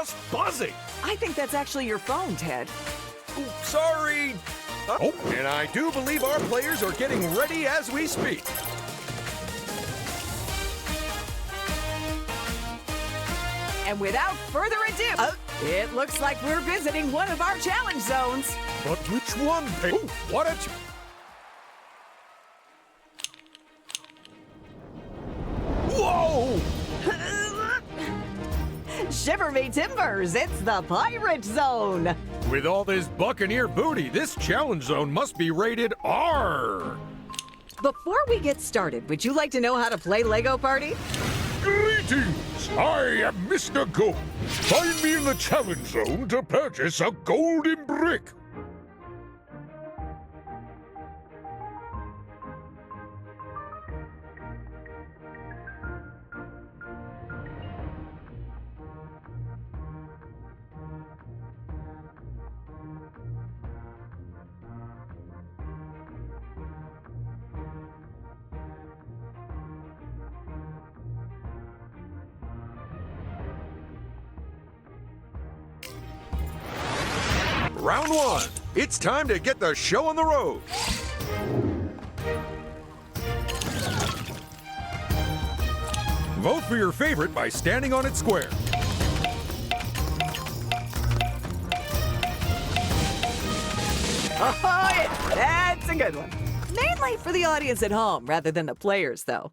just buzzing. I think that's actually your phone, Ted. Ooh, sorry. Oh, and I do believe our players are getting ready as we speak. And without further ado, it looks like we're visiting one of our challenge zones. But which one? Ooh, what a... Whoa! Shiver me timbers, it's the pirate zone. With all this buccaneer booty, this challenge zone must be rated R. Before we get started, would you like to know how to play Lego Party? Greetings! I am Mr. Gold. Find me in the challenge zone to purchase a golden brick. Round one. It's time to get the show on the road. Vote for your favorite by standing on its square. Oh, yeah, that's a good one. Mainly for the audience at home rather than the players, though.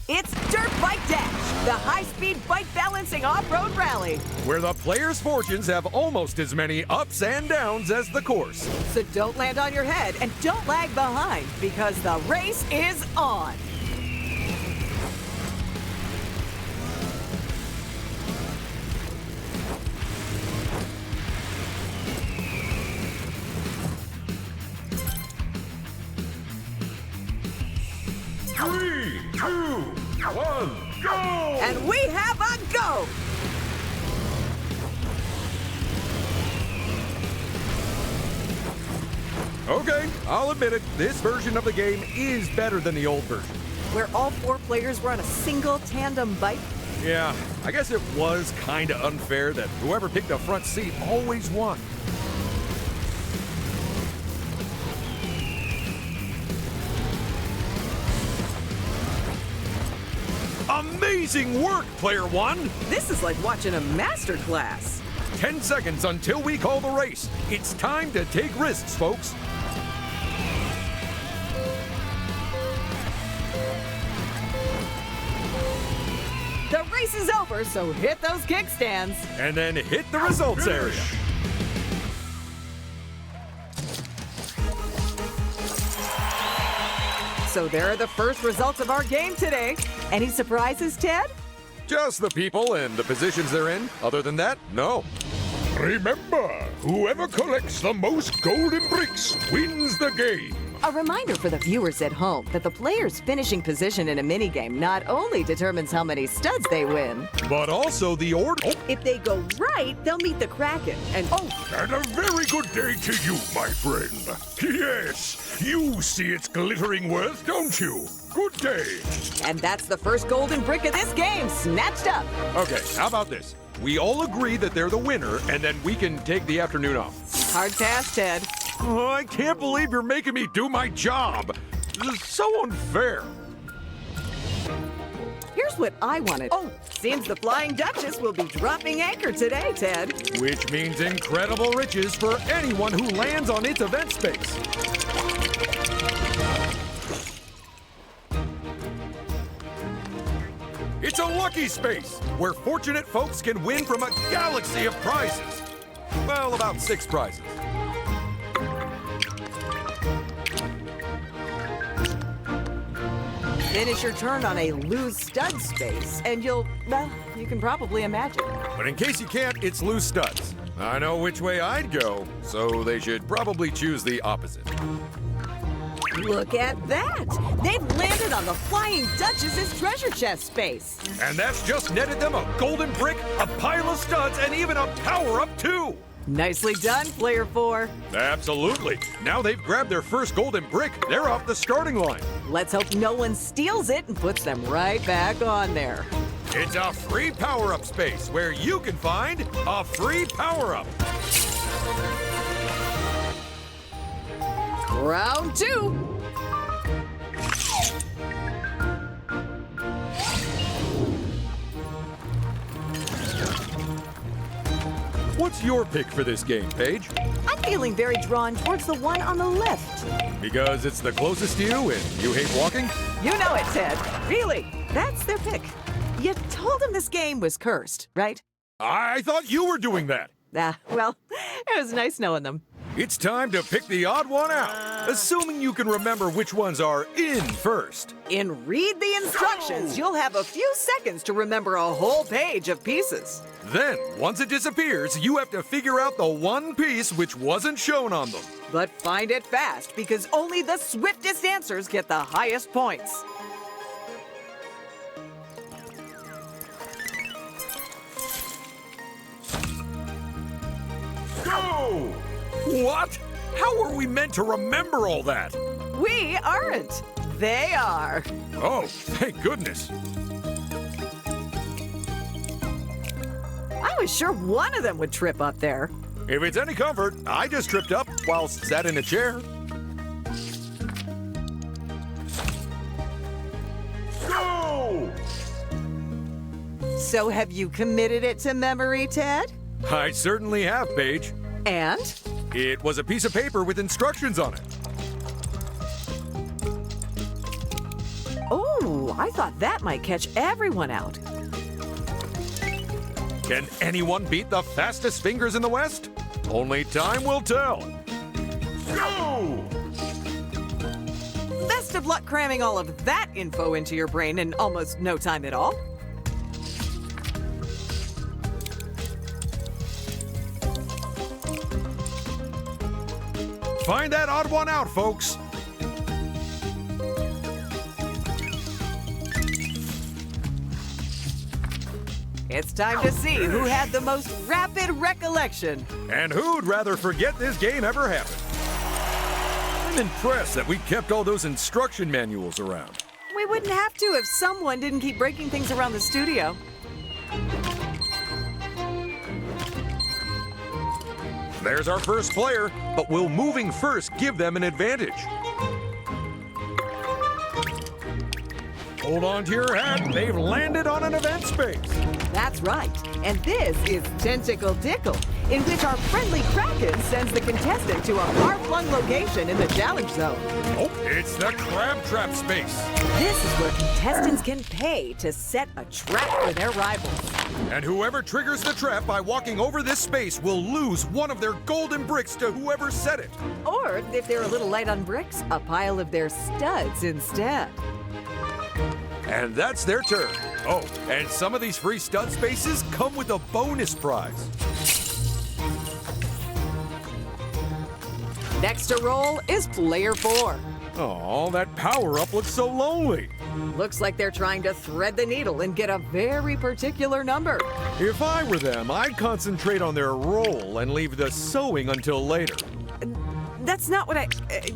It's Dirt Bike Dash, the high-speed bike balancing off-road rally. Where the players' fortunes have almost as many ups and downs as the course. So don't land on your head and don't lag behind because the race is on. Three, two, one, go! And we have a go! Okay, I'll admit it, this version of the game is better than the old version. Where all four players were on a single tandem bike. Yeah, I guess it was kinda unfair that whoever picked the front seat always won. Amazing work, player one! This is like watching a master class. 10 seconds until we call the race. It's time to take risks, folks. The race is over, so hit those kickstands. And then hit the results area. So there are the first results of our game today. Any surprises, Ted? Just the people and the positions they're in. Other than that, no. Remember, whoever collects the most golden bricks wins the game. A reminder for the viewers at home that the player's finishing position in a minigame not only determines how many studs they win, But also the order. if they go right, they'll meet the Kraken. And And a very good day to you, my friend. Yes, you see its glittering worth, don't you? Good day. and that's the first golden brick of this game, snatched up. Okay, how about this? We all agree that they're the winner, and then we can take the afternoon off. Hard pass, Ted. Oh, I can't believe you're making me do my job. This is so unfair. Here's what I wanted. Seems the Flying Duchess will be dropping anchor today, Ted. Which means incredible riches for anyone who lands on its event space. It's a lucky space where fortunate folks can win from a galaxy of prizes. Well, about 6 prizes. Finish your turn on a lose stud space, and you can probably imagine. But in case you can't, it's loose studs. I know which way I'd go, so they should probably choose the opposite. Look at that! They've landed on the Flying Duchess's treasure chest space. And that's just netted them a golden brick, a pile of studs, and even a power-up too! Nicely done, player 4. Absolutely. Now they've grabbed their first golden brick, they're off the starting line. Let's hope no one steals it and puts them right back on there. It's a free power-up space where you can find a free power-up. Round 2. What's your pick for this game, Paige? I'm feeling very drawn towards the one on the left. Because it's the closest to you and you hate walking? You know it, Ted. Really, that's their pick. You told him this game was cursed, right? I thought you were doing that. Well, it was nice knowing them. It's time to pick the odd one out, assuming you can remember which ones are in first. In Read the Instructions, you'll have a few seconds to remember a whole page of pieces. Then, once it disappears, you have to figure out the one piece which wasn't shown on them. But find it fast, because only the swiftest answers get the highest points. Go! What? How are we meant to remember all that? We aren't. They are. Oh, thank goodness. I was sure one of them would trip up there. If it's any comfort, I just tripped up while sat in a chair. Go! So have you committed it to memory, Ted? I certainly have, Paige. And? It was a piece of paper with instructions on it. Oh, I thought that might catch everyone out. Can anyone beat the fastest fingers in the West? Only time will tell. Go! Best of luck cramming all of that info into your brain in almost no time at all. Find that odd one out, folks. It's time to see who had the most rapid recollection. And who'd rather forget this game ever happened? I'm impressed that we kept all those instruction manuals around. We wouldn't have to if someone didn't keep breaking things around the studio. There's our first player, but will moving first give them an advantage? Hold on to your hat, they've landed on an event space. That's right. And this is Tentacle Tickle, in which our friendly Kraken sends the contestant to a far-flung location in the challenge zone. Oh, it's the crab trap space. This is where contestants can pay to set a trap for their rivals. And whoever triggers the trap by walking over this space will lose one of their golden bricks to whoever set it. Or, if they're a little light on bricks, a pile of their studs instead. And that's their turn. Oh, and some of these free stud spaces come with a bonus prize. Next to roll is player 4. Oh, that power-up looks so lonely. Looks like they're trying to thread the needle and get a very particular number. If I were them, I'd concentrate on their roll and leave the sewing until later. That's not what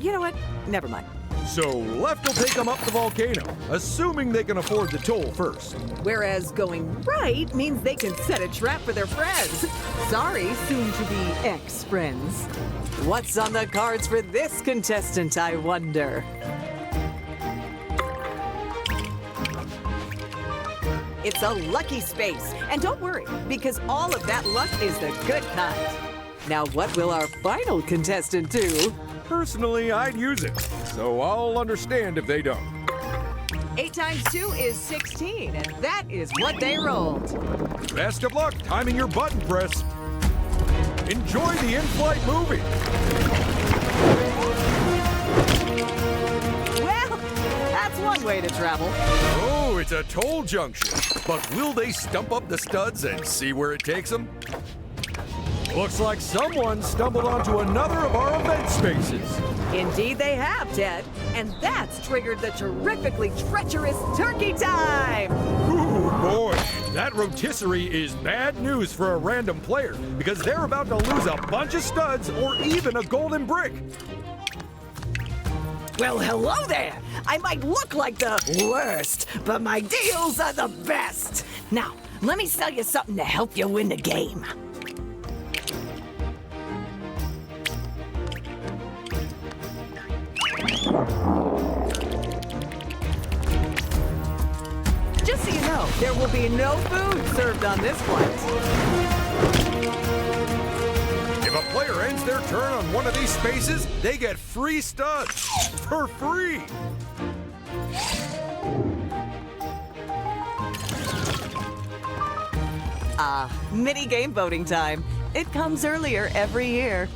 you know what? Never mind. So left will take them up the volcano, assuming they can afford the toll first. Whereas going right means they can set a trap for their friends. Sorry, soon-to-be ex-friends. What's on the cards for this contestant, I wonder? It's a lucky space. And don't worry, because all of that luck is the good kind. Now, what will our final contestant do? Personally, I'd use it, so I'll understand if they don't. 8 times 2 is 16, and that is what they rolled. Best of luck timing your button press. Enjoy the in-flight movie. Well, that's one way to travel. Oh, it's a toll junction. But will they stump up the studs and see where it takes them? Looks like someone stumbled onto another of our event spaces. Indeed they have, Ted. And that's triggered the terrifically treacherous turkey time! Ooh, boy, that rotisserie is bad news for a random player because they're about to lose a bunch of studs or even a golden brick. Well, hello there! I might look like the worst, but my deals are the best! Now, let me sell you something to help you win the game. Just so you know, there will be no food served on this flight. If a player ends their turn on one of these spaces, they get free studs. For free. Mini game voting time. It comes earlier every year.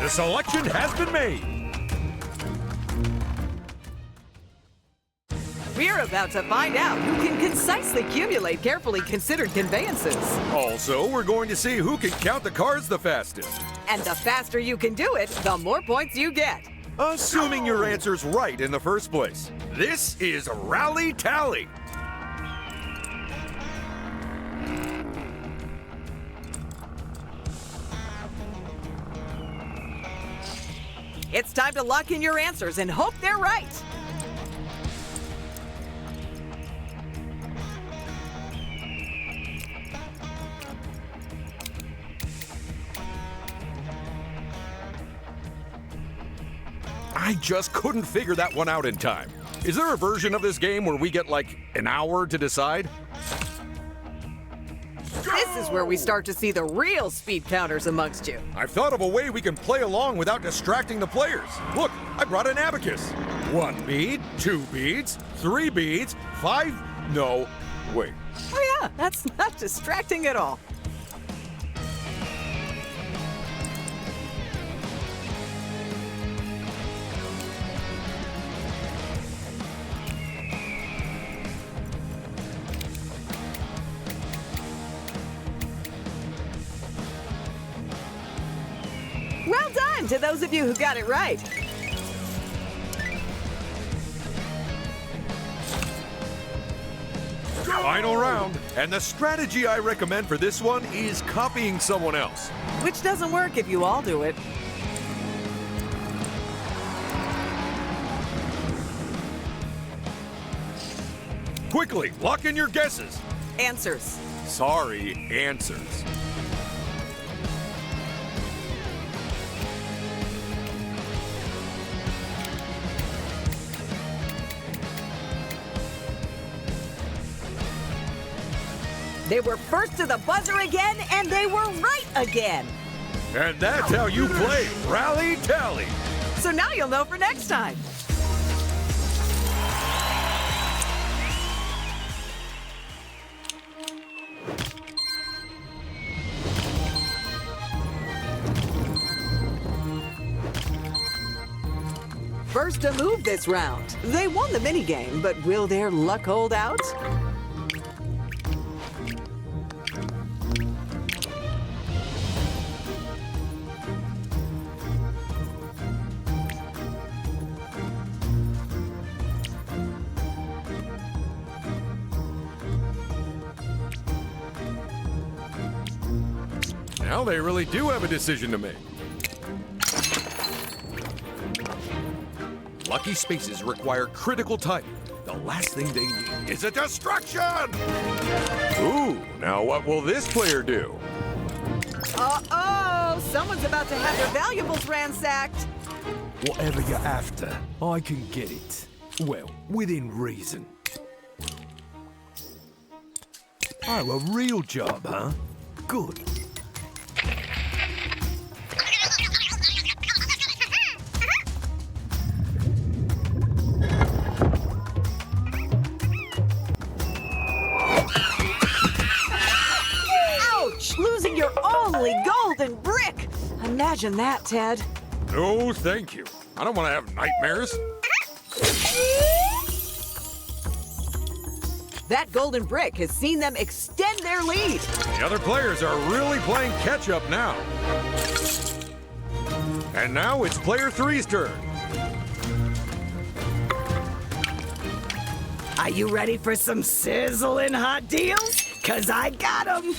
The selection has been made. We're about to find out who can concisely accumulate carefully considered conveyances. Also, we're going to see who can count the cards the fastest. And the faster you can do it, the more points you get. Assuming your answer's right in the first place. This is Rally Tally. It's time to lock in your answers and hope they're right. I just couldn't figure that one out in time. Is there a version of this game where we get like an hour to decide? This is where we start to see the real speed counters amongst you. I've thought of a way we can play along without distracting the players. Look, I brought an abacus. 1 bead, 2 beads, 3 beads, 5... No, wait. Oh yeah, that's not distracting at all. Well done to those of you who got it right. Final round. And the strategy I recommend for this one is copying someone else. Which doesn't work if you all do it. Quickly, lock in your guesses. Answers. Sorry, answers. They were first to the buzzer again, and they were right again. And that's how you play Rally Tally. So now you'll know for next time. First to move this round. They won the minigame, but will their luck hold out? Now they really do have a decision to make. Lucky spaces require critical timing. The last thing they need is a destruction! Ooh, now what will this player do? Uh-oh! Someone's about to have their valuables ransacked. Whatever you're after, I can get it. Well, within reason. Oh, a real job, huh? Good. Losing your only golden brick! Imagine that, Ted. No, thank you. I don't want to have nightmares. That golden brick has seen them extend their lead. The other players are really playing catch-up now. And now it's player 3's turn. Are you ready for some sizzling hot deals? 'Cause I got them.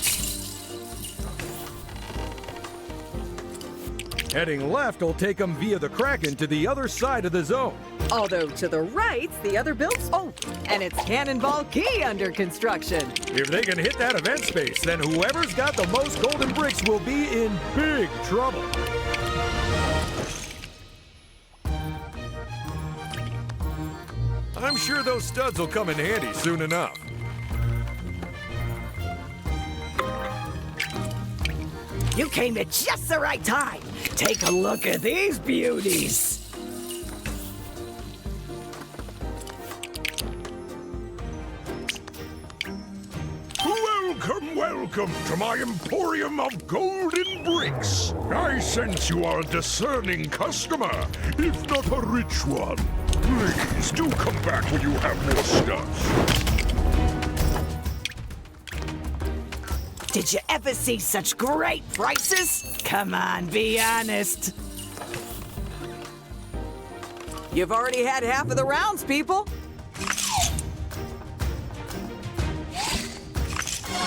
Heading left will take them via the Kraken to the other side of the zone. Although to the right's the other builds. Oh, and it's Cannonball Key under construction. If they can hit that event space, then whoever's got the most golden bricks will be in big trouble. I'm sure those studs will come in handy soon enough. You came at just the right time. Take a look at these beauties. Welcome, welcome to my emporium of golden bricks. I sense you are a discerning customer, if not a rich one. Please do come back when you have more stuff. Did you ever see such great prices? Come on, be honest. You've already had half of the rounds, people.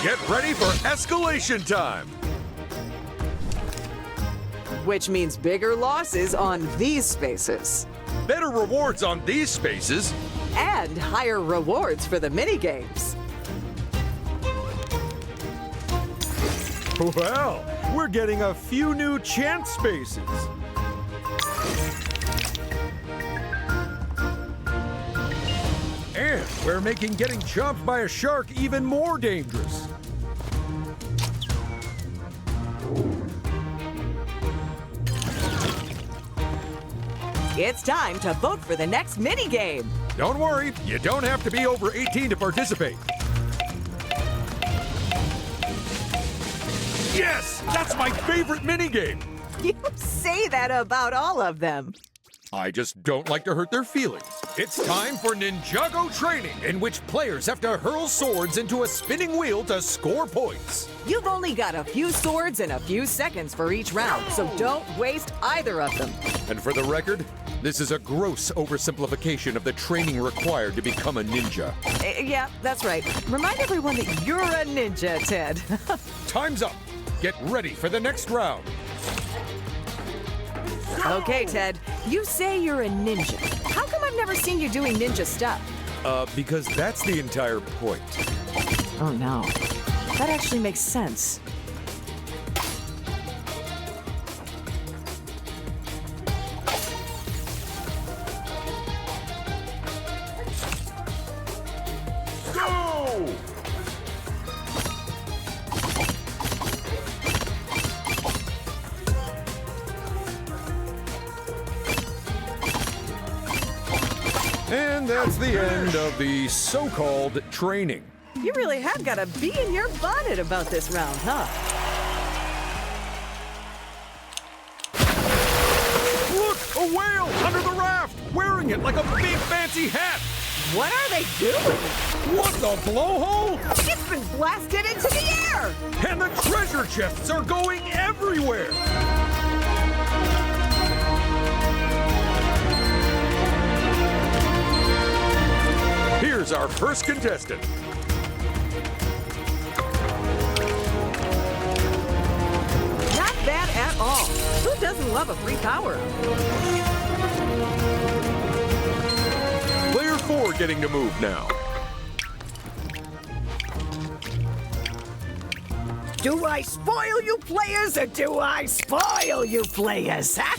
Get ready for escalation time. Which means bigger losses on these spaces. Better rewards on these spaces. And higher rewards for the minigames. Well, we're getting a few new chance spaces. And we're making getting chomped by a shark even more dangerous. It's time to vote for the next minigame. Don't worry, you don't have to be over 18 to participate. Yes, that's my favorite minigame. You say that about all of them. I just don't like to hurt their feelings. It's time for Ninjago training, in which players have to hurl swords into a spinning wheel to score points. You've only got a few swords and a few seconds for each round, so don't waste either of them. And for the record, this is a gross oversimplification of the training required to become a ninja. Yeah, that's right. Remind everyone that you're a ninja, Ted. Time's up. Get ready for the next round. Okay, Ted, you say you're a ninja. How come I've never seen you doing ninja stuff? Because that's the entire point. Oh no, that actually makes sense. Go! And that's the end of the so-called training. You really have got a bee in your bonnet about this round, huh? Look, a whale under the raft, wearing it like a big fancy hat. What are they doing? What the blowhole? It's been blasted into the air! And the treasure chests are going everywhere. Here's our first contestant. Not bad at all. Who doesn't love a free power-up? Player 4 getting to move now. Do I spoil you players or do I spoil you players, huh?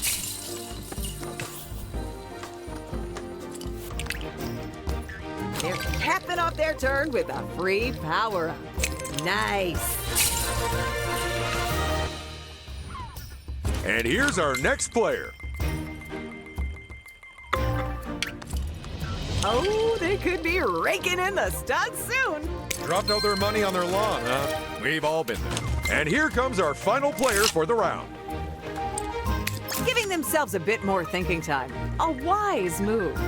They're capping off their turn with a free power-up. Nice. And here's our next player. Oh, they could be raking in the studs soon. Dropped all their money on their lawn, huh? We've all been there. And here comes our final player for the round. Giving themselves a bit more thinking time. A wise move.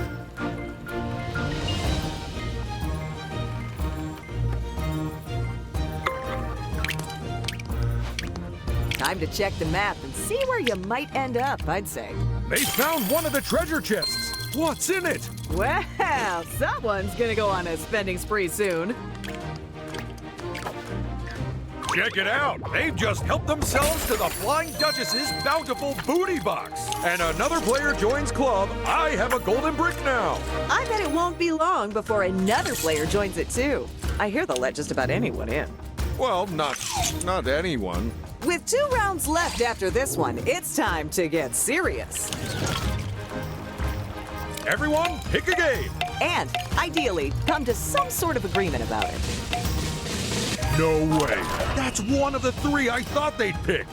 Time to check the map and see where you might end up, I'd say. They found one of the treasure chests. What's in it? Well, someone's gonna go on a spending spree soon. Check it out. They've just helped themselves to the Flying Duchess's bountiful booty box. And another player joins club. I have a golden brick now. I bet it won't be long before another player joins it too. I hear they'll let just about anyone in. Well, not anyone. With 2 rounds left after this one, it's time to get serious. Everyone, pick a game. And, ideally, come to some sort of agreement about it. No way. That's one of the 3 I thought they'd pick.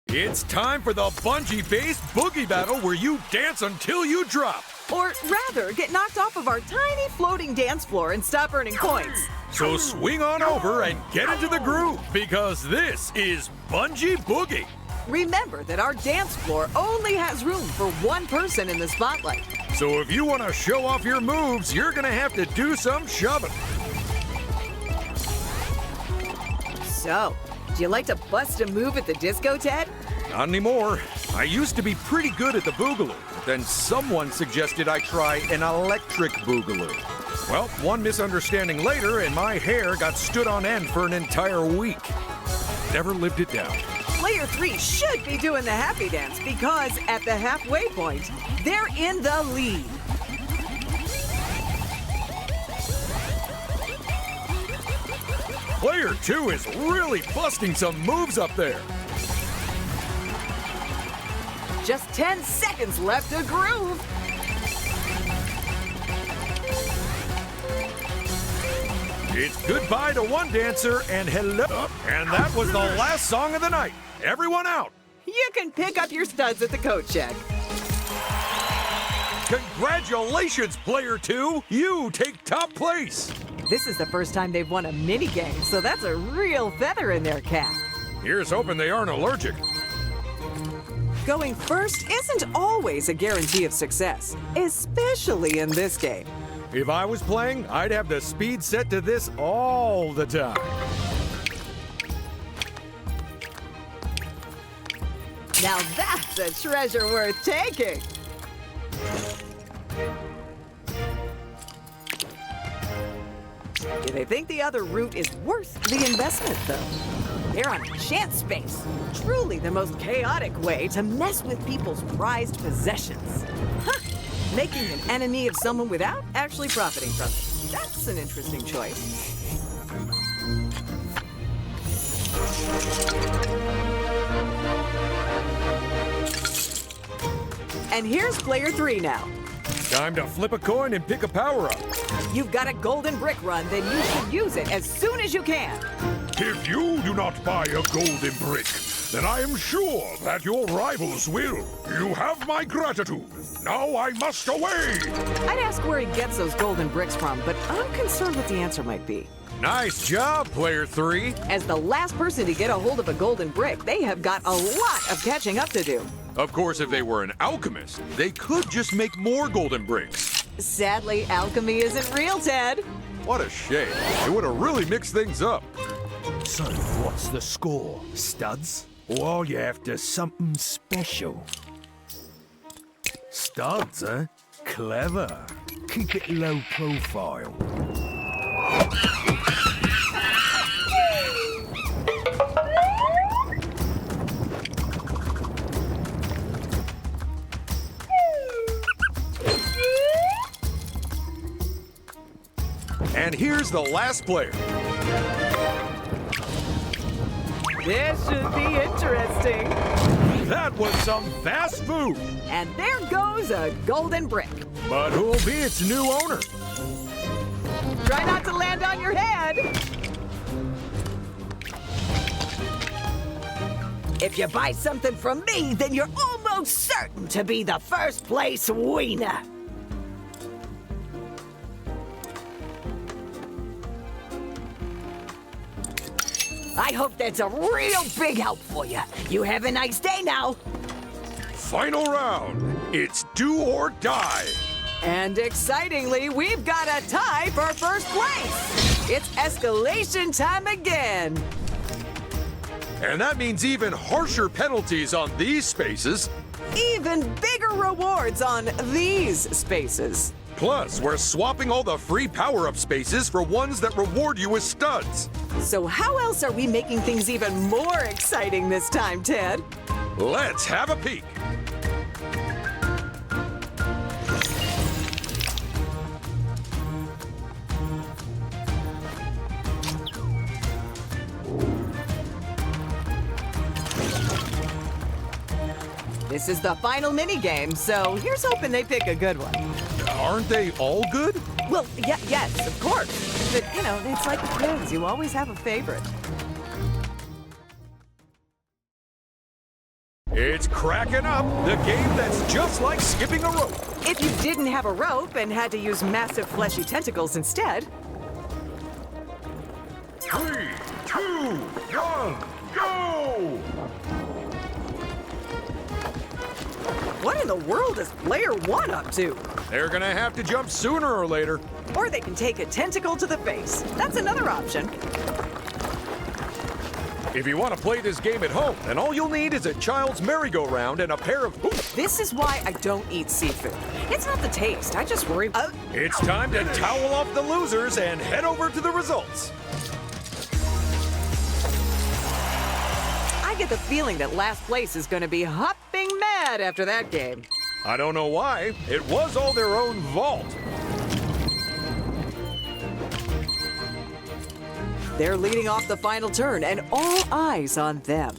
It's time for the bungee-based boogie battle where you dance until you drop. Or rather, get knocked off of our tiny floating dance floor and stop earning points. So swing on over and get into the groove, because this is Bungee Boogie. Remember that our dance floor only has room for 1 person in the spotlight. So if you want to show off your moves, you're going to have to do some shoving. So, do you like to bust a move at the disco, Ted? Not anymore. I used to be pretty good at the boogaloo. Then someone suggested I try an electric boogaloo. Well, one misunderstanding later, and my hair got stood on end for an entire week. Never lived it down. Player 3 should be doing the happy dance because at the halfway point, they're in the lead. Player 2 is really busting some moves up there. Just 10 seconds left to groove. It's goodbye to one dancer and hello. And that was the last song of the night. Everyone out. You can pick up your studs at the coat check. Congratulations, Player 2. You take top place. This is the first time they've won a mini game, so that's a real feather in their cap. Here's hoping they aren't allergic. Going first isn't always a guarantee of success, especially in this game. If I was playing, I'd have the speed set to this all the time. Now that's a treasure worth taking. Do they think the other route is worth the investment, though? They're on chance space. Truly the most chaotic way to mess with people's prized possessions. Huh. Making an enemy of someone without actually profiting from it. That's an interesting choice. And here's player 3 now. Time to flip a coin and pick a power-up. You've got a golden brick run, then you should use it as soon as you can. If you do not buy a golden brick, then I am sure that your rivals will. You have my gratitude. Now I must away. I'd ask where he gets those golden bricks from, but I'm concerned what the answer might be. Nice job, Player 3. As the last person to get a hold of a golden brick, they have got a lot of catching up to do. Of course, if they were an alchemist, they could just make more golden bricks. Sadly, alchemy isn't real, Ted. What a shame. It would have really mixed things up. So, what's the score, studs? Or are you after something special? Studs, eh? Clever. Keep it low profile. And here's the last player. This should be interesting. That was some fast food. And there goes a golden brick. But who'll be its new owner? Try not to land on your head. If you buy something from me, then you're almost certain to be the first place winner. I hope that's a real big help for you. You have a nice day now. Final round. It's do or die. And excitingly, we've got a tie for first place. It's escalation time again. And that means even harsher penalties on these spaces. Even bigger rewards on these spaces. Plus, we're swapping all the free power-up spaces for ones that reward you with studs. So how else are we making things even more exciting this time, Ted? Let's have a peek. This is the final minigame, so here's hoping they pick a good one. Aren't they all good? Well, yes, of course. But, you know, it's like kids. You always have a favorite. It's cracking up, the game that's just like skipping a rope. If you didn't have a rope and had to use massive fleshy tentacles instead, 3, 2, 1, go! what in the world is Player 1 up to? They're gonna have to jump sooner or later. Or they can take a tentacle to the face. That's another option. If you want to play this game at home, then all you'll need is a child's merry-go-round and a pair of hoops. This is why I don't eat seafood. It's not the taste. I just worry. It's time to towel off the losers and head over to the results. I get the feeling that last place is going to be hopping mad after that game. I don't know why. It was all their own fault. They're leading off the final turn, and all eyes on them.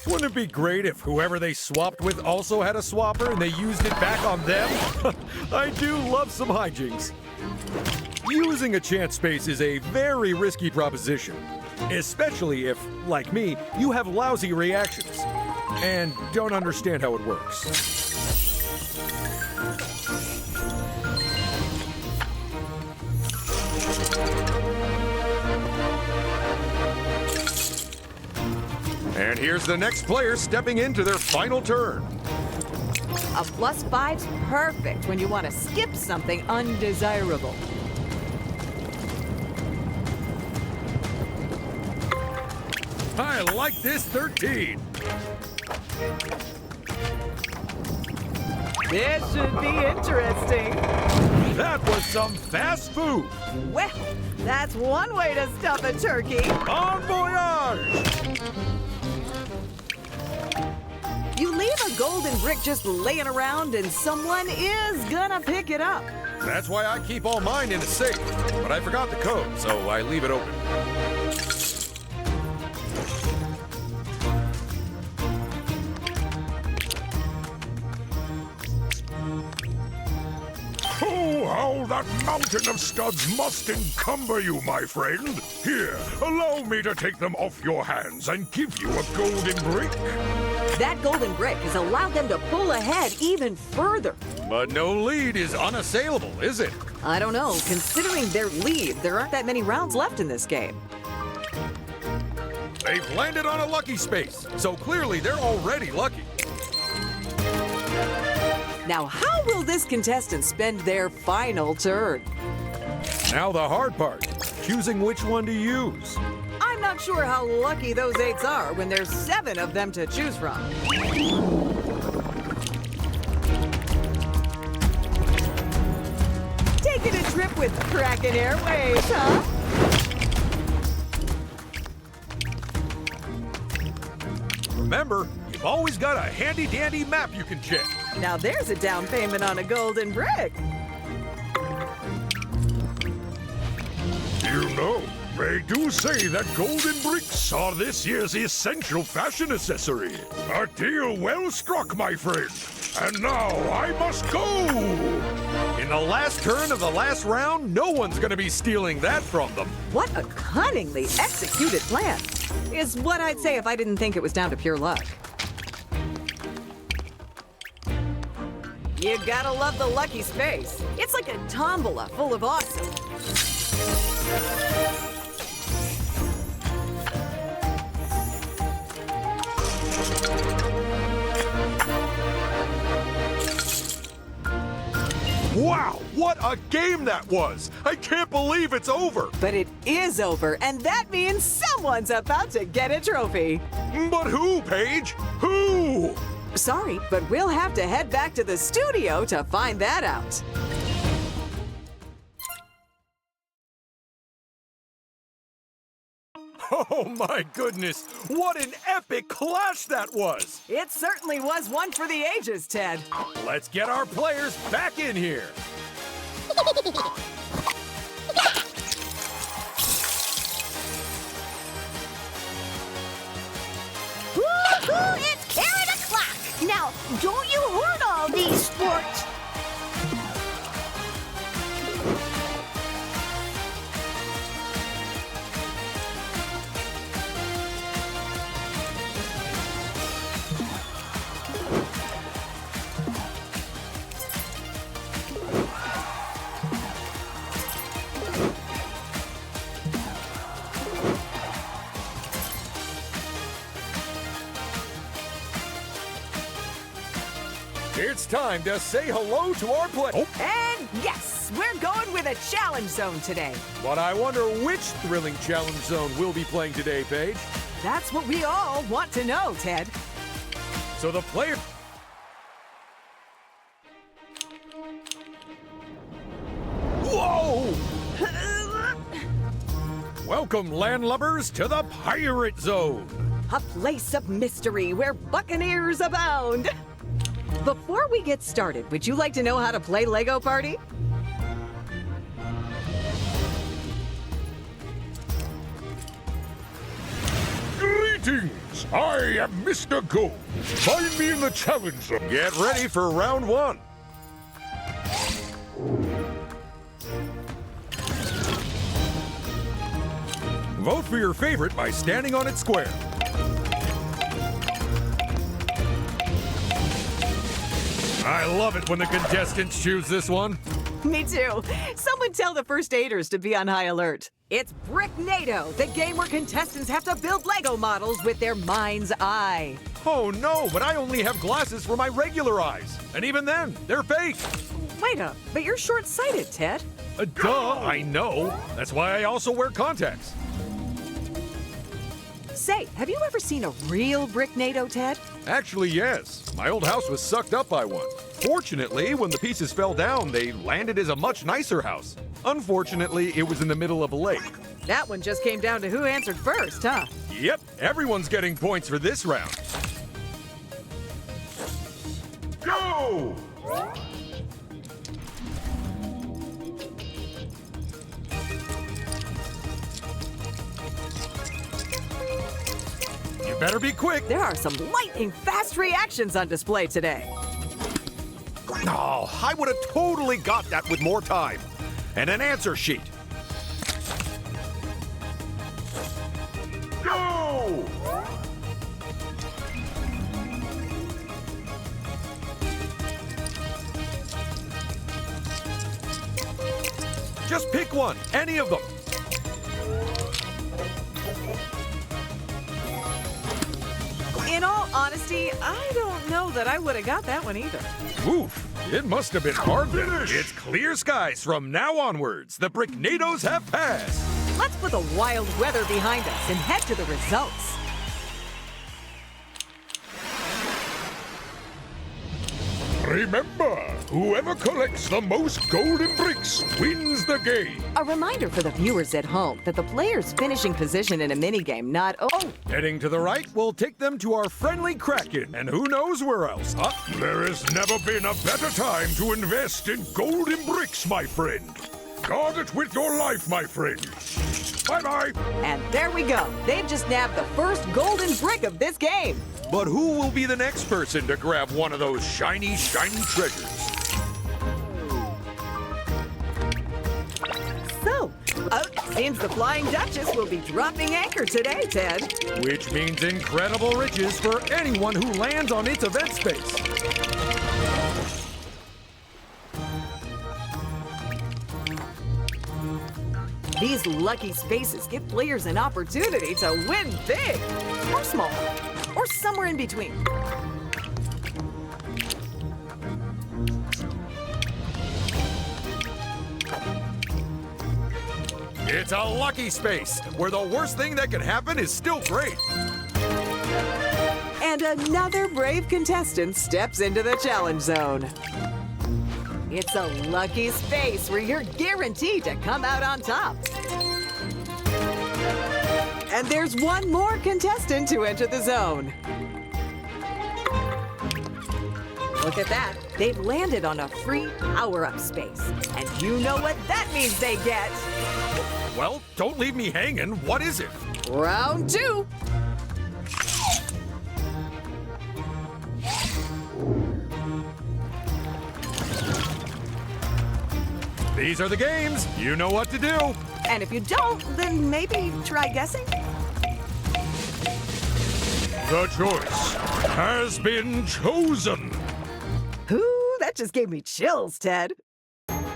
Wouldn't it be great if whoever they swapped with also had a swapper and they used it back on them? I do love some hijinks. Using a chance space is a very risky proposition, especially if, like me, you have lousy reactions and don't understand how it works. And here's the next player stepping into their final turn. A +5's perfect when you want to skip something undesirable. I like this 13. This should be interesting. That was some fast food. Well, that's one way to stuff a turkey. Bon voyage! You leave a golden brick just laying around and someone is gonna pick it up. That's why I keep all mine in a safe. But I forgot the code, so I leave it open. Oh, how that mountain of studs must encumber you, my friend. Here, allow me to take them off your hands and give you a golden brick. That golden brick has allowed them to pull ahead even further. But no lead is unassailable, is it? I don't know. Considering their lead, there aren't that many rounds left in this game. They've landed on a lucky space, so clearly they're already lucky. Now, how will this contestant spend their final turn? Now the hard part, choosing which one to use. I'm not sure how lucky those 8s are when there's 7 of them to choose from. Taking a trip with Kraken Airways, huh? Remember, you've always got a handy-dandy map you can check. Now there's a down payment on a golden brick. You know, they do say that golden bricks are this year's essential fashion accessory. A deal well struck, my friend. And now I must go! In the last turn of the last round, no one's gonna be stealing that from them. What a cunningly executed plan, is what I'd say if I didn't think it was down to pure luck. You gotta love the lucky space. It's like a tombola full of awesome. Wow, what a game that was! I can't believe it's over! But it is over, and that means someone's about to get a trophy. But who, Paige? Who? Sorry, but we'll have to head back to the studio to find that out. Oh my goodness! What an epic clash that was! It certainly was one for the ages, Ted. Let's get our players back in here. Woo-hoo! It's carrot o'clock! Now, don't you hurt all these sports! It's time to say hello to our play. Oh, And yes, we're going with a challenge zone today. but I wonder which thrilling challenge zone we'll be playing today, Paige. That's what we all want to know, Ted. So the player... Whoa! Welcome, landlubbers, to the Pirate Zone. A place of mystery where buccaneers abound. Before we get started, would you like to know how to play Lego Party? Greetings! I am Mr. Gold. Find me in the challenge zone. Get ready for round one. Vote for your favorite by standing on its square. I love it when the contestants choose this one. Me too. Someone tell the first aiders to be on high alert. It's Bricknado, the game where contestants have to build Lego models with their mind's eye. Oh no, but I only have glasses for my regular eyes. And even then, they're fake. Wait up, but you're short-sighted, Ted. Duh, I know. That's why I also wear contacts. Say, have you ever seen a real Bricknado, Ted? Actually, yes. My old house was sucked up by one. Fortunately, when the pieces fell down, they landed as a much nicer house. Unfortunately, it was in the middle of a lake. That one just came down to who answered first, huh? Yep, everyone's getting points for this round. Go! You better be quick. There are some lightning-fast reactions on display today. Oh, I would have totally got that with more time. And an answer sheet. Go! Just pick one, any of them. In all honesty, I don't know that I would have got that one either. Oof, it must have been hard. Finish. It's clear skies from now onwards. The Bricknados have passed. Let's put the wild weather behind us and head to the results. Remember, whoever collects the most golden bricks wins the game. A reminder for the viewers at home that the player's finishing position in a minigame not... Oh, Heading to the right, we'll take them to our friendly Kraken, and who knows where else, huh? There has never been a better time to invest in golden bricks, my friend. Guard it with your life, my friend. Bye-bye. and there we go. They've just nabbed the first golden brick of this game. But who will be the next person to grab one of those shiny, shiny treasures? So, seems the Flying Duchess will be dropping anchor today, Ted. Which means incredible riches for anyone who lands on its event space. These lucky spaces give players an opportunity to win big, or small, or somewhere in between. It's a lucky space, where the worst thing that could happen is still great. And another brave contestant steps into the challenge zone. It's a lucky space where you're guaranteed to come out on top. And there's one more contestant to enter the zone. Look at that. They've landed on a free power-up space. And you know what that means they get. Well, don't leave me hanging. What is it? Round 2. These are the games. You know what to do. And if you don't, then maybe try guessing. The choice has been chosen. Ooh, that just gave me chills, Ted.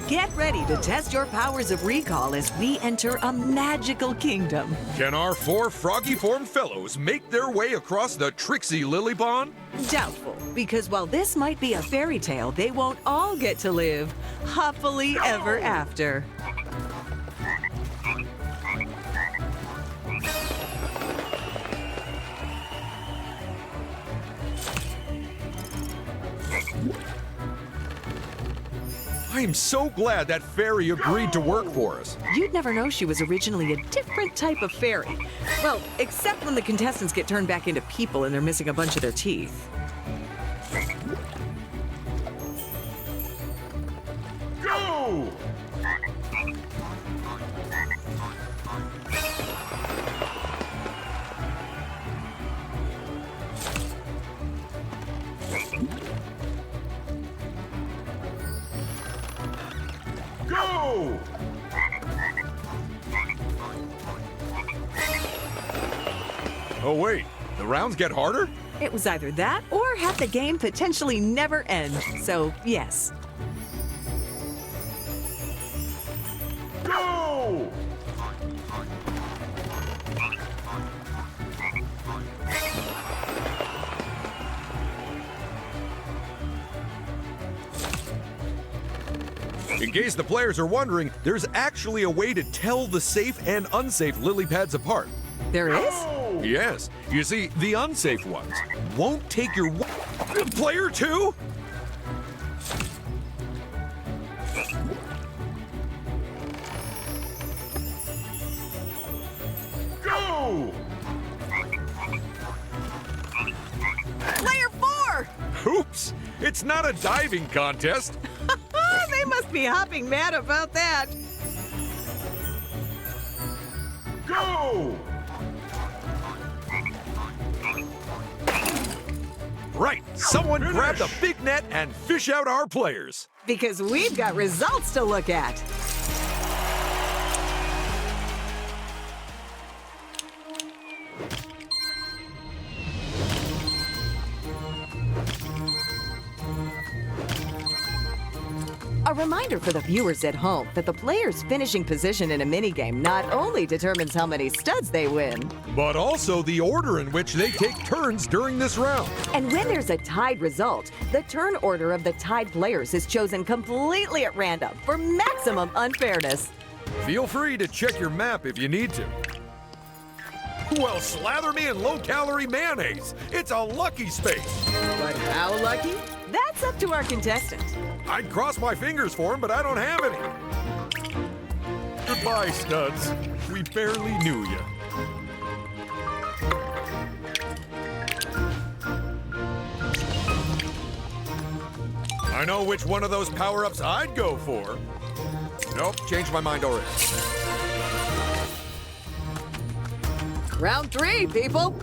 Get ready to test your powers of recall as we enter a magical kingdom. Can our 4 froggy-formed fellows make their way across the tricksy lily pond? Doubtful, because while this might be a fairy tale, they won't all get to live happily ever after. I'm so glad that fairy agreed to work for us. You'd never know she was originally a different type of fairy. Well, except when the contestants get turned back into people and they're missing a bunch of their teeth. Go! Go! Oh, wait. The rounds get harder? It was either that or have the game potentially never end. So, yes. Go! In case the players are wondering, there's actually a way to tell the safe and unsafe lily pads apart. There is? Yes. You see, the unsafe ones won't take your... Player 2? Go! Player 4! Oops! It's not a diving contest. They must be hopping mad about that. Go! Right. Someone grab the big net and fish out our players. Because we've got results to look at. A reminder for the viewers at home that the player's finishing position in a minigame not only determines how many studs they win, But also the order in which they take turns during this round. and when there's a tied result, the turn order of the tied players is chosen completely at random for maximum unfairness. Feel free to check your map if you need to. Well, slather me in low-calorie mayonnaise. It's a lucky space. But how lucky? That's up to our contestant. I'd cross my fingers for him, but I don't have any. Goodbye, studs. We barely knew you. I know which one of those power-ups I'd go for. Nope, changed my mind already. Round 3, people.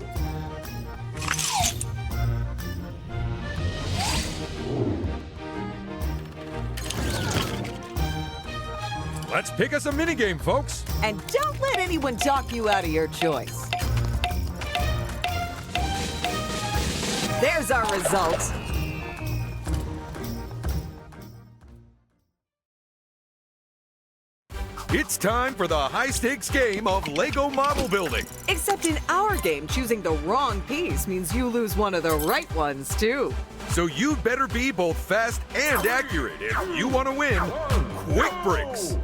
Let's pick us a minigame, folks. And don't let anyone talk you out of your choice. There's our result. It's time for the high-stakes game of Lego model building. Except in our game, choosing the wrong piece means you lose one of the right ones, too. So you'd better be both fast and accurate if you want to win quick bricks.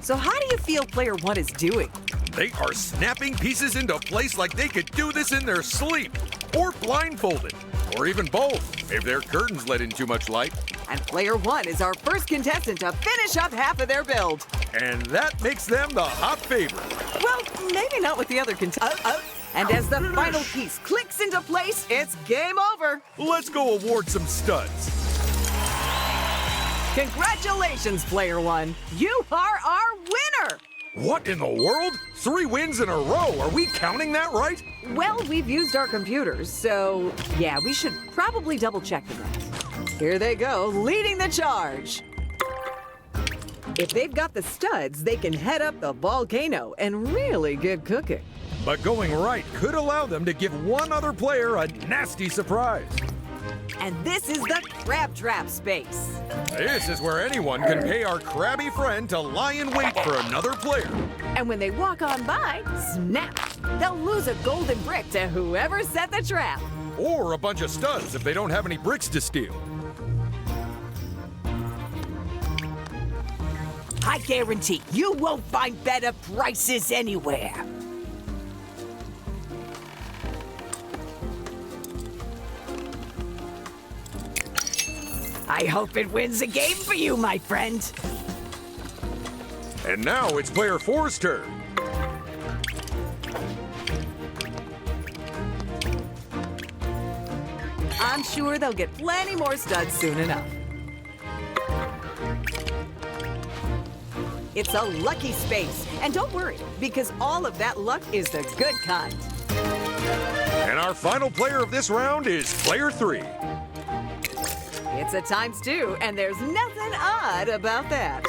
So how do you feel player 1 is doing? They are snapping pieces into place like they could do this in their sleep, or blindfolded, or even both if their curtains let in too much light. And player 1 is our first contestant to finish up half of their build. And that makes them the hot favorite. Well, maybe not with the other contestants. And as the final piece clicks into place, it's game over. Let's go award some studs. Congratulations, Player One. You are our winner. What in the world? 3 wins in a row. Are we counting that right? Well, we've used our computers, so yeah, we should probably double check them. Here they go, leading the charge. If they've got the studs, they can head up the volcano and really get cooking. But going right could allow them to give one other player a nasty surprise. And this is the crab trap space. This is where anyone can pay our crabby friend to lie in wait for another player. And when they walk on by, snap! They'll lose a golden brick to whoever set the trap. Or a bunch of studs if they don't have any bricks to steal. I guarantee you won't find better prices anywhere. I hope it wins a game for you, my friend. And now it's player 4's turn. I'm sure they'll get plenty more studs soon enough. It's a lucky space. And don't worry, because all of that luck is the good kind. And our final player of this round is player 3. It's a ×2, and there's nothing odd about that.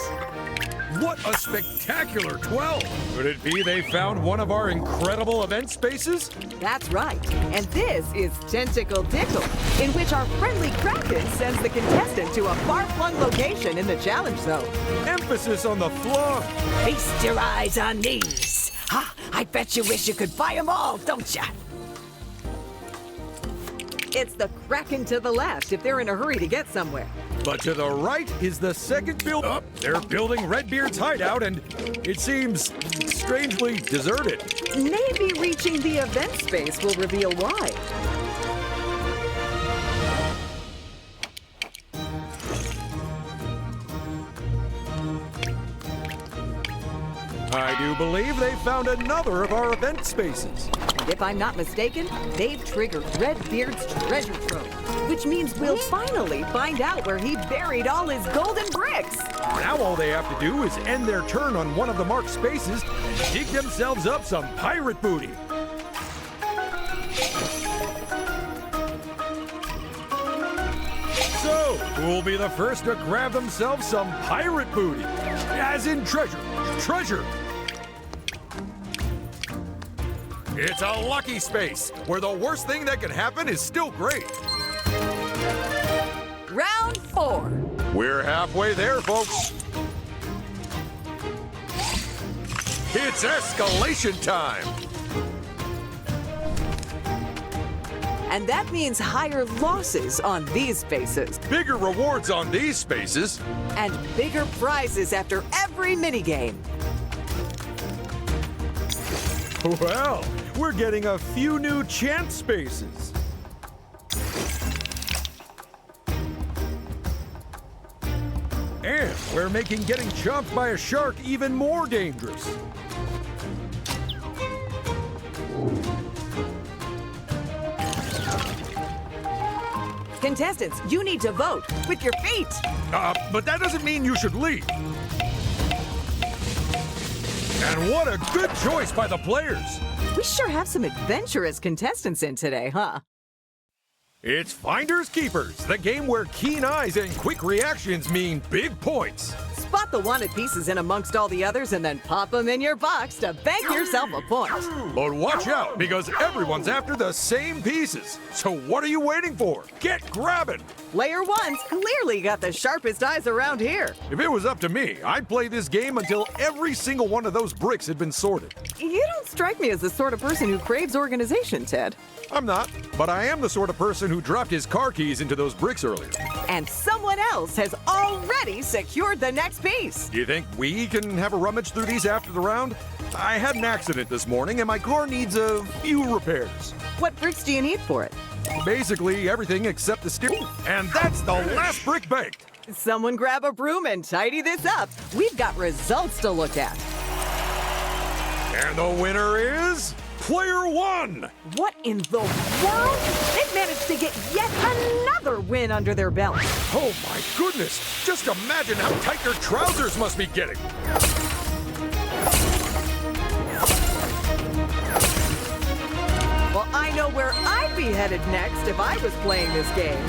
What a spectacular 12! Could it be they found one of our incredible event spaces? That's right. And this is Tentacle Tickle, in which our friendly Kraken sends the contestant to a far-flung location in the challenge zone. Emphasis on the flung. Feast your eyes on these. Ha! I bet you wish you could buy them all, don't ya? It's the Kraken to the left if they're in a hurry to get somewhere. But to the right is the second build up. They're building Redbeard's hideout, and it seems strangely deserted. Maybe reaching the event space will reveal why. I do believe they found another of our event spaces. And if I'm not mistaken, they've triggered Redbeard's treasure trove, which means we'll finally find out where he buried all his golden bricks. Now all they have to do is end their turn on one of the marked spaces and dig themselves up some pirate booty. So, who'll be the first to grab themselves some pirate booty? As in treasure. Treasure! It's a lucky space, where the worst thing that can happen is still great. Round 4. We're halfway there, folks. It's escalation time. And that means higher losses on these spaces. Bigger rewards on these spaces. And bigger prizes after every minigame. Well, we're getting a few new chance spaces. And we're making getting chomped by a shark even more dangerous. Contestants, you need to vote with your feet. But that doesn't mean you should leave. And what a good choice by the players. We sure have some adventurous contestants in today, huh? It's Finders Keepers, the game where keen eyes and quick reactions mean big points. Spot the wanted pieces in amongst all the others and then pop them in your box to bank yourself a point. But watch out, because everyone's after the same pieces. So what are you waiting for? Get grabbing! Player one's clearly got the sharpest eyes around here. If it was up to me, I'd play this game until every single one of those bricks had been sorted. You don't strike me as the sort of person who craves organization, Ted. I'm not, but I am the sort of person who dropped his car keys into those bricks earlier. And someone else has already secured the next piece. Do you think we can have a rummage through these after the round? I had an accident this morning and my car needs a few repairs. What bricks do you need for it? Basically everything except the steering. And that's the last brick banked. Someone grab a broom and tidy this up. We've got results to look at. And the winner is Player 1! What in the world? They've managed to get yet another win under their belt. Oh my goodness! Just imagine how tight their trousers must be getting! Well, I know where I'd be headed next if I was playing this game.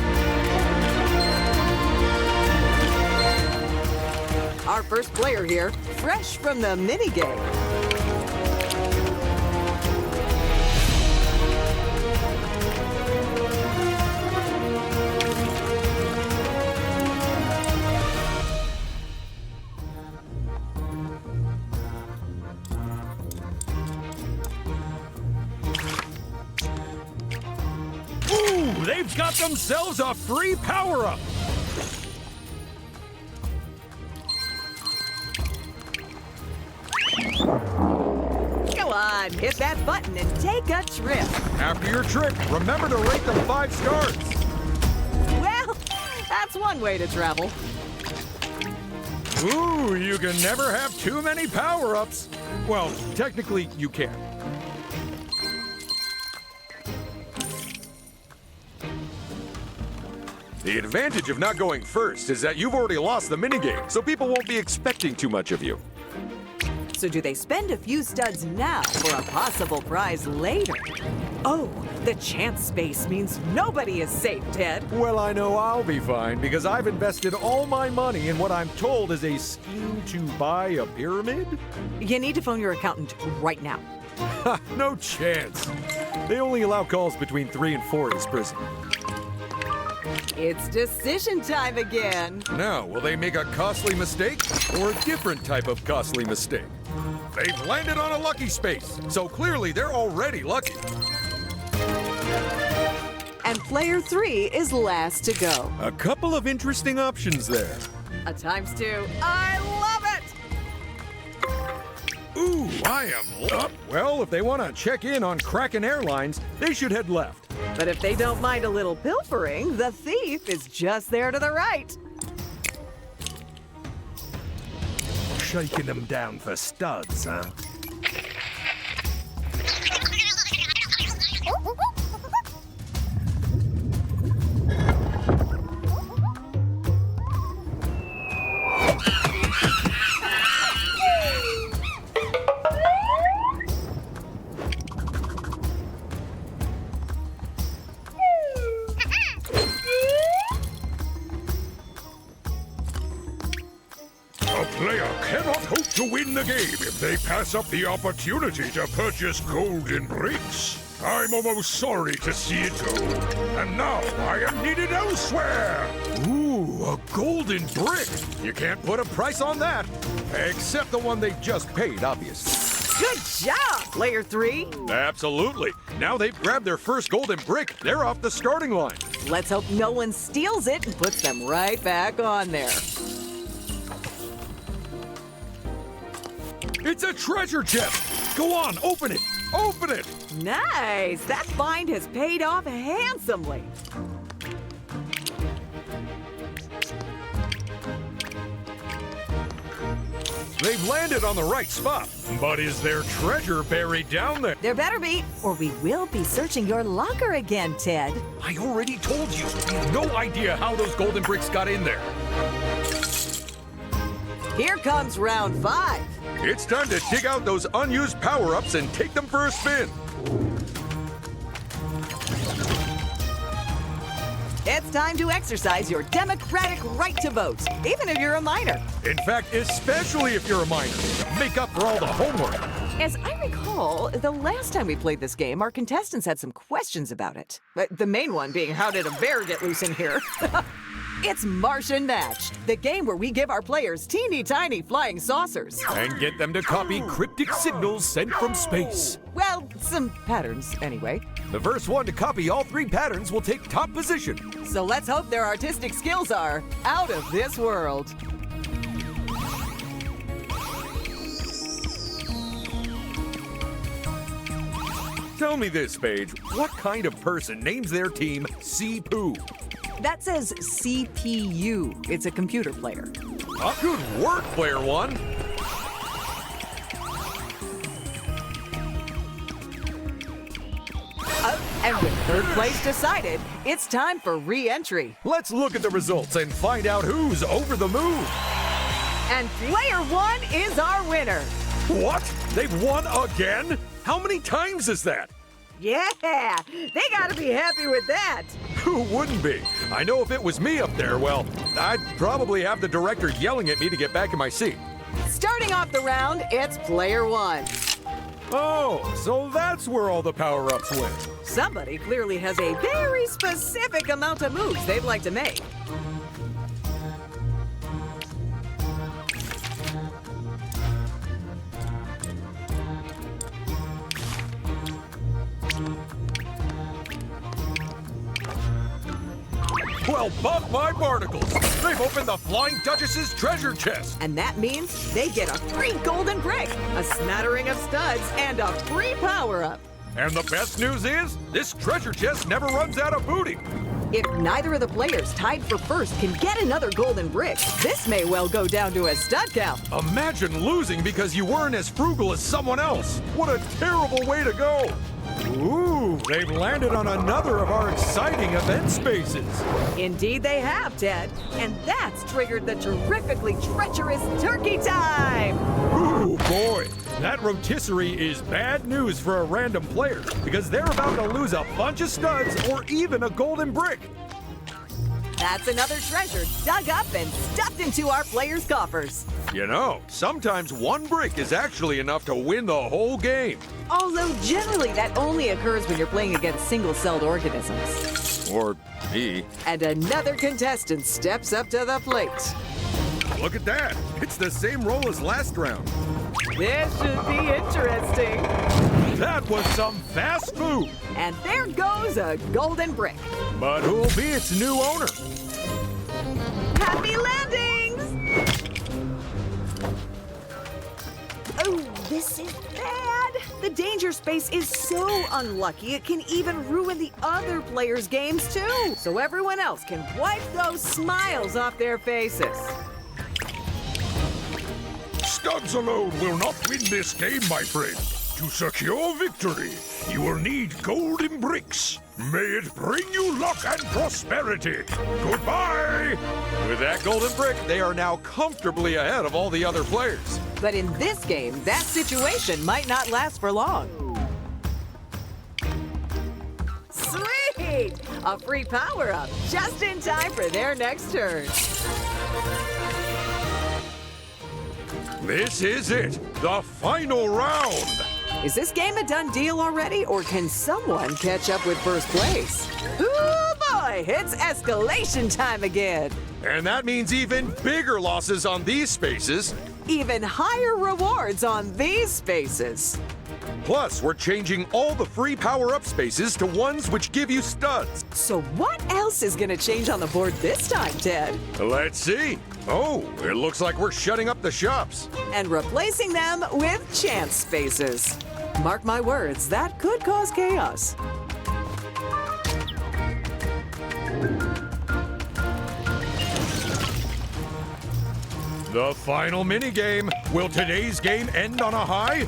Our first player here, fresh from the minigame. Ooh, they've got themselves a free power-up! Go on, hit that button and take a trip. After your trip, remember to rate them 5 stars! Well, that's one way to travel. Ooh, you can never have too many power-ups! Well, technically, you can. The advantage of not going first is that you've already lost the minigame, so people won't be expecting too much of you. So do they spend a few studs now for a possible prize later? Oh, the chance space means nobody is safe, Ted. Well, I know I'll be fine because I've invested all my money in what I'm told is a scheme to buy a pyramid? You need to phone your accountant right now. Ha, no chance. They only allow calls between 3 and 4 at this prison. It's decision time again. Now, will they make a costly mistake or a different type of costly mistake? They've landed on a lucky space, so clearly they're already lucky. And player 3 is last to go. A couple of interesting options there. A ×2. I love it! Ooh, I am up. Well, if they want to check in on Kraken Airlines, they should head left. But if they don't mind a little pilfering, the thief is just there to the right. Shaking them down for studs, huh? A player cannot hope to win the game if they pass up the opportunity to purchase golden bricks. I'm almost sorry to see it go. And now I am needed elsewhere. Ooh, a golden brick. You can't put a price on that. Except the one they just paid, obviously. Good job, player 3. Absolutely. Now they've grabbed their first golden brick. They're off the starting line. Let's hope no one steals it and puts them right back on there. It's a treasure chest. Go on, open it. Open it. Nice. That find has paid off handsomely. They've landed on the right spot. But is there treasure buried down there? There better be, or we will be searching your locker again, Ted. I already told you. You have no idea how those golden bricks got in there. Here comes round 5. It's time to dig out those unused power-ups and take them for a spin. It's time to exercise your democratic right to vote, even if you're a minor. In fact, especially if you're a minor. Make up for all the homework. As I recall, the last time we played this game, our contestants had some questions about it. The main one being, how did a bear get loose in here? It's Martian Match, the game where we give our players teeny tiny flying saucers. And get them to copy cryptic signals sent from space. Well, some patterns, anyway. The first one to copy all 3 patterns will take top position. So let's hope their artistic skills are out of this world. Tell me this, Paige. What kind of person names their team Sea Poo? That says CPU. It's a computer player. Good work, player one. And with third place decided, it's time for re-entry. Let's look at the results and find out who's over the moon. And player one is our winner. What? They've won again? How many times is that? Yeah, they gotta be happy with that. Who wouldn't be? I know if it was me up there, well, I'd probably have the director yelling at me to get back in my seat. Starting off the round, it's player one. Oh, so that's where all the power-ups went. Somebody clearly has a very specific amount of moves they'd like to make. Well, buff my barnacles. They've opened the Flying Duchess's treasure chest. And that means they get a free golden brick, a smattering of studs, and a free power-up. And the best news is, this treasure chest never runs out of booty. If neither of the players tied for first can get another golden brick, this may well go down to a stud count. Imagine losing because you weren't as frugal as someone else. What a terrible way to go. Ooh, they've landed on another of our exciting event spaces. Indeed they have, Ted. And that's triggered the terrifically treacherous turkey time! Ooh, boy. That rotisserie is bad news for a random player because they're about to lose a bunch of studs or even a golden brick. That's another treasure dug up and stuffed into our players' coffers. You know, sometimes one brick is actually enough to win the whole game. Although generally that only occurs when you're playing against single-celled organisms. Or me. And another contestant steps up to the plate. Look at that. It's the same roll as last round. This should be interesting. That was some fast food. And there goes a golden brick. But who'll be its new owner? Happy landings! Oh, this is bad. The danger space is so unlucky it can even ruin the other players' games too. So everyone else can wipe those smiles off their faces. Studs alone will not win this game, my friend. To secure victory, you will need golden bricks. May it bring you luck and prosperity. Goodbye! With that golden brick, they are now comfortably ahead of all the other players. But in this game, that situation might not last for long. Sweet! A free power-up just in time for their next turn. This is it, the final round. Is this game a done deal already, or can someone catch up with first place? Ooh boy, it's escalation time again. And that means even bigger losses on these spaces. Even higher rewards on these spaces. Plus, we're changing all the free power-up spaces to ones which give you studs. So what else is gonna change on the board this time, Ted? Let's see. Oh, it looks like we're shutting up the shops. And replacing them with chance spaces. Mark my words, that could cause chaos. The final minigame. Will today's game end on a high?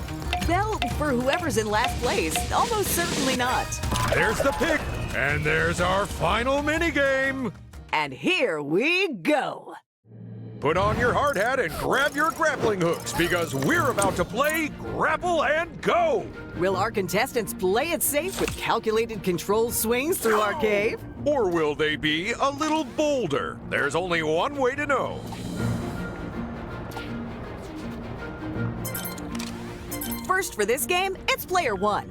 Well, for whoever's in last place, almost certainly not. There's the pick, and there's our final minigame. And here we go. Put on your hard hat and grab your grappling hooks because we're about to play Grapple and Go. Will our contestants play it safe with calculated control swings through our cave? Or will they be a little bolder? There's only one way to know. First for this game, it's player one.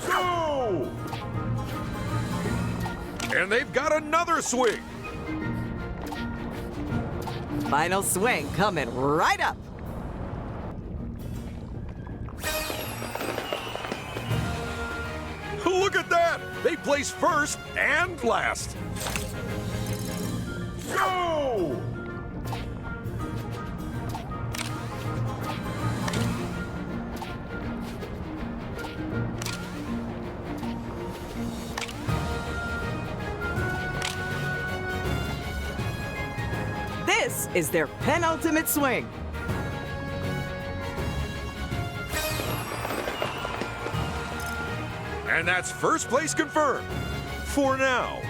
Go! And they've got another swing. Final swing coming right up. Look at that! They place first and last. Go! is their penultimate swing. And that's first place confirmed. For now.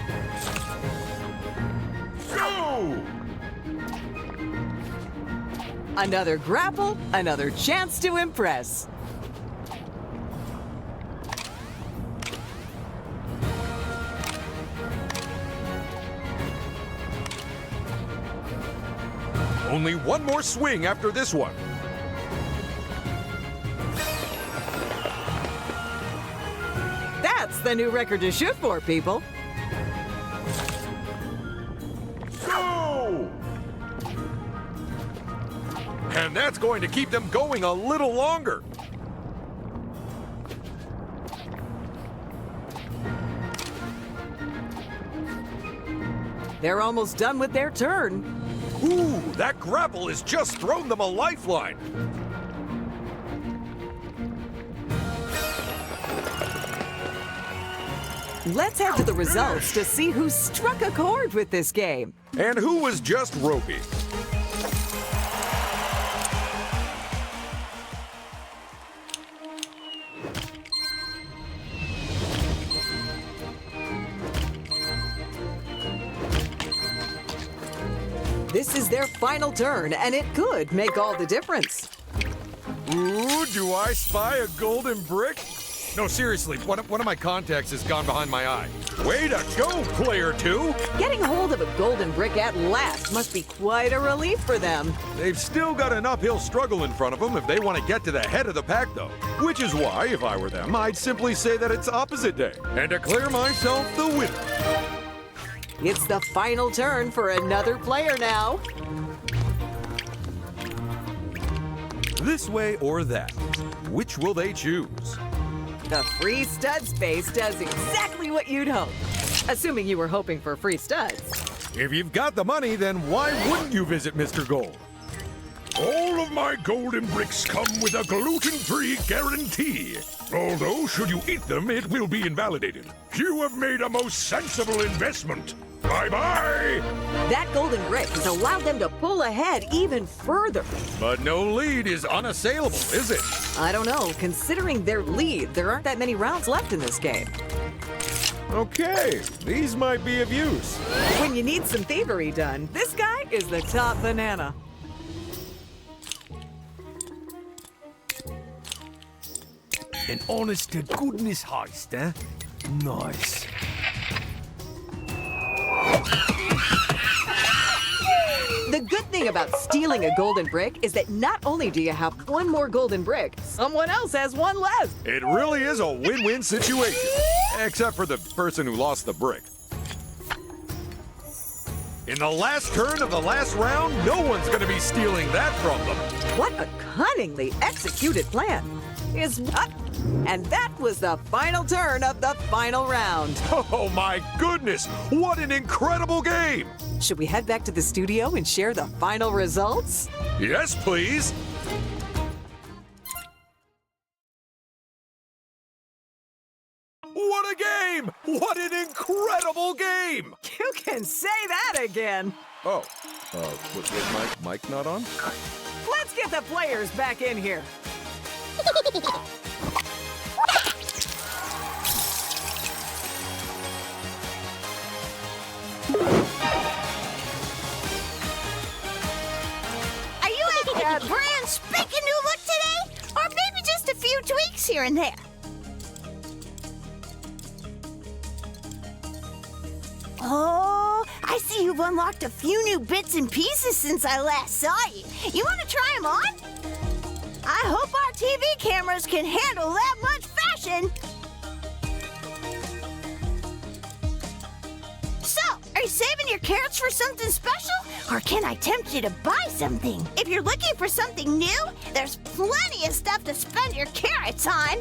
Go! Another grapple, another chance to impress. Only one more swing after this one. That's the new record to shoot for, people. Go! And that's going to keep them going a little longer. They're almost done with their turn. Ooh, that grapple has just thrown them a lifeline. Let's head to the results to see who struck a chord with this game. And who was just ropey? This is their final turn, and it could make all the difference. Ooh, do I spy a golden brick? No, seriously, one of my contacts has gone behind my eye. Way to go, player two! Getting hold of a golden brick at last must be quite a relief for them. They've still got an uphill struggle in front of them if they want to get to the head of the pack, though. Which is why, if I were them, I'd simply say that it's opposite day and declare myself the winner. It's the final turn for another player now. This way or that. Which will they choose? The free stud space does exactly what you'd hope. Assuming you were hoping for free studs. If you've got the money, then why wouldn't you visit Mr. Gold? All of my golden bricks come with a gluten-free guarantee. Although, should you eat them, it will be invalidated. You have made a most sensible investment. Bye-bye! That golden brick has allowed them to pull ahead even further. But no lead is unassailable, is it? I don't know. Considering their lead, there aren't that many rounds left in this game. Okay, these might be of use. When you need some thievery done, this guy is the top banana. An honest-to-goodness heist, eh? Nice. The good thing about stealing a golden brick is that not only do you have one more golden brick, someone else has one less. It really is a win-win situation. Except for the person who lost the brick. In the last turn of the last round, no one's going to be stealing that from them. What a cunningly executed plan. Is up. And that was the final turn of the final round. Oh my goodness, what an incredible game! Should we head back to the studio and share the final results? Yes, please. What a game! What an incredible game! You can say that again. Oh, was my mic not on? Let's get the players back in here. Are you after a brand spanking new look today? Or maybe just a few tweaks here and there? Oh, I see you've unlocked a few new bits and pieces since I last saw you. You want to try them on? I hope our TV cameras can handle that much fashion. So, are you saving your carrots for something special? Or can I tempt you to buy something? If you're looking for something new, there's plenty of stuff to spend your carrots on.